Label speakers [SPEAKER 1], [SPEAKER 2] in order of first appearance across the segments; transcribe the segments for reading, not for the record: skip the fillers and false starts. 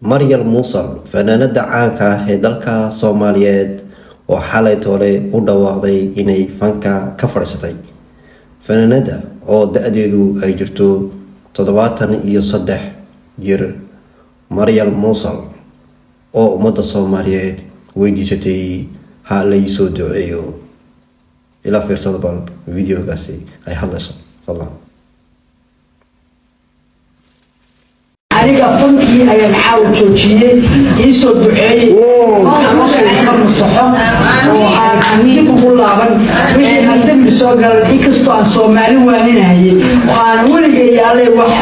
[SPEAKER 1] Maryal Mursal fanaanada caanka ah ee dalka Soomaaliyeed oo xalay toole u dhawaaqday inay fanka ka fadhiisatay. Fanaanada oo da'deedu ay jirto 73 jir, Maryal Mursal oo ummadda Soomaaliyeed weydiisatay ha la soo duceeyo. ila fiirsada bal videogaasi ay hadlayso fadlan.
[SPEAKER 2] aniga fankii ayaan caaw joojiyay isoo duceeyay ama masaxo oo aan dib ugu laaban wixii hadda soo galay inkastoo aan Soomaali waaninayay oo aan weligay yaalay wax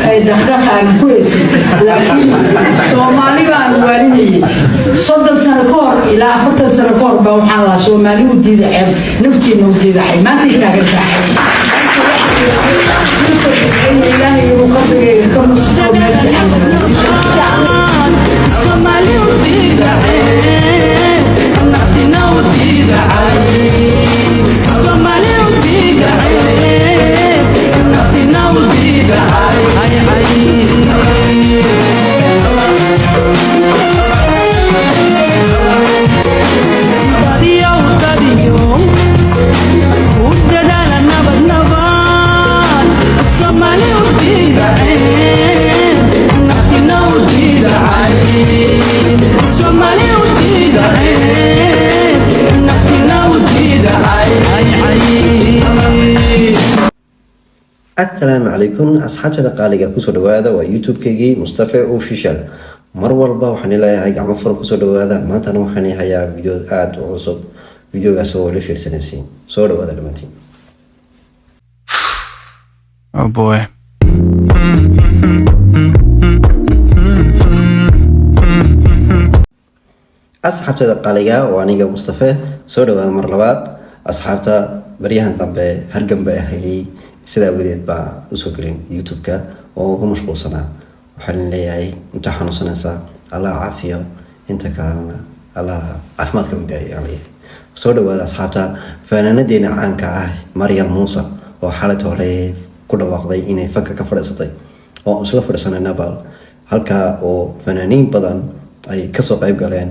[SPEAKER 2] ay dhaqdhaqaan ku heysay laakiin Soomaali baan waaninayay 30 sano ka hor ilaa 40 sano ka hor baa waxaan la Soomaali u diiday naftiina u diiday maanta kaaga tahay ilaahay uu qadriga ka musqo
[SPEAKER 3] Somali udiidahay naftina udiidahay Somali udiidahay naftina udiidahay Dadiyo udadala nabad Somali udiidahay naftina udiidahay Somali udiidahay naftina udiidahay
[SPEAKER 1] Assalaamu calaykum asxaabtada qaaliga kusoo dhawaada waa YouTube-keygii Mustafa Official. mar walba waxaan leeyahay gacmo furan kusoo dhawaada. maanta waxaan hayaa video aad u cusub. videogaas oo la fiirsanaysiin soo dhawaada dhamaantiin.
[SPEAKER 4] Oh boy.
[SPEAKER 1] asxaabtada qaaliga waa aniga Mustafa. soo dhawaada mar labaad. asxaabta baryahan dambe halgan bay ahayd sida wadeed baa usoo gelin YouTube-ka oo ugu mashquulsanaa. waxaan leeyahay inta xanuunsanaysa Allah caafiyo, inta kalena Allah caafimaadka u daayo. soo dhawaada asxaabta. fanaanadeena caanka ah Maryal Mursal oo xalay hore ku dhawaaqday inay fanka ka fadhiisatay oo isla fadhiisanayna bal halka oo fanaaniin badan ay ka soo qayb galeen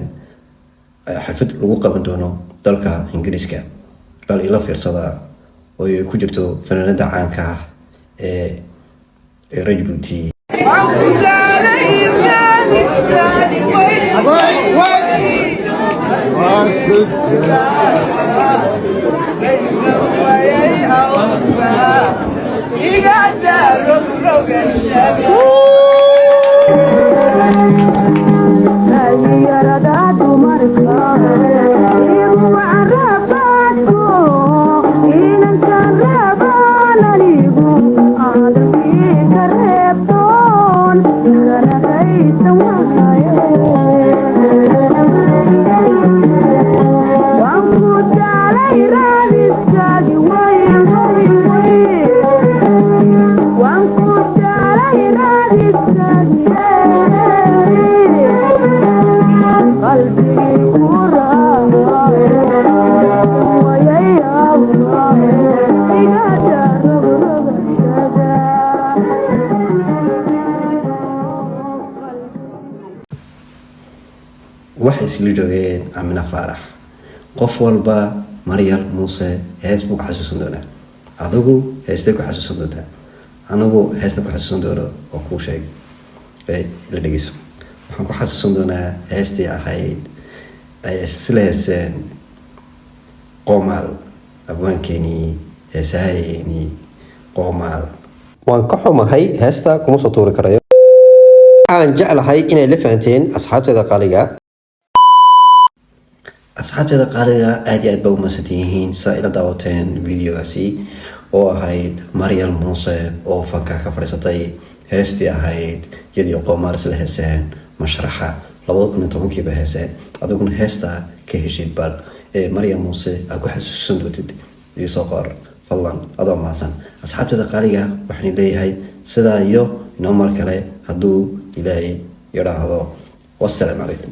[SPEAKER 1] xaflad lagu qaban doono dalka Ingiriiska. bal ila fiirsada oo ay ku jirto fanaanada caanka ah ee Rajbuti. waxay isla joogeen Amina Faarax. qof walba Maryal Mursal hees buu xasuusan doonaa. adigu heestay ku xasuusan doontaa, anigu heesta ku xasuusan doono oo kuu sheeg la dhegeyso. waxaan ku xasuusan doonaa heestii ahayd ay isla heeseen Qoomaal, abwaankeenii heesahayeenii Qoomaal. waan ka xumahay heesta kuma soo tuuri karayo. waxaan jeclahay inay la fahanteen asxaabteeda qaaliga. asxaabteeda qaaliga aad iyo aad baa u mahadsantihiin saa ila daawateen videogaasi oo ahayd Maryal Mursal oo fanka ka fadhiisatay. heestii ahayd iyadoo Qoomaal isla heeseen mashraxa 2010 ba heeseen. adiguna heesta ka heshid bal Maryal Mursal aad ku xasuusan doontid isoo qor fadlan adoo mahadsan. asxaabteeda qaaliga waxaan leeyahay sidaa iyo inoo mar kale hadduu ilaahay yiraahdo. wassalaamu calaykum.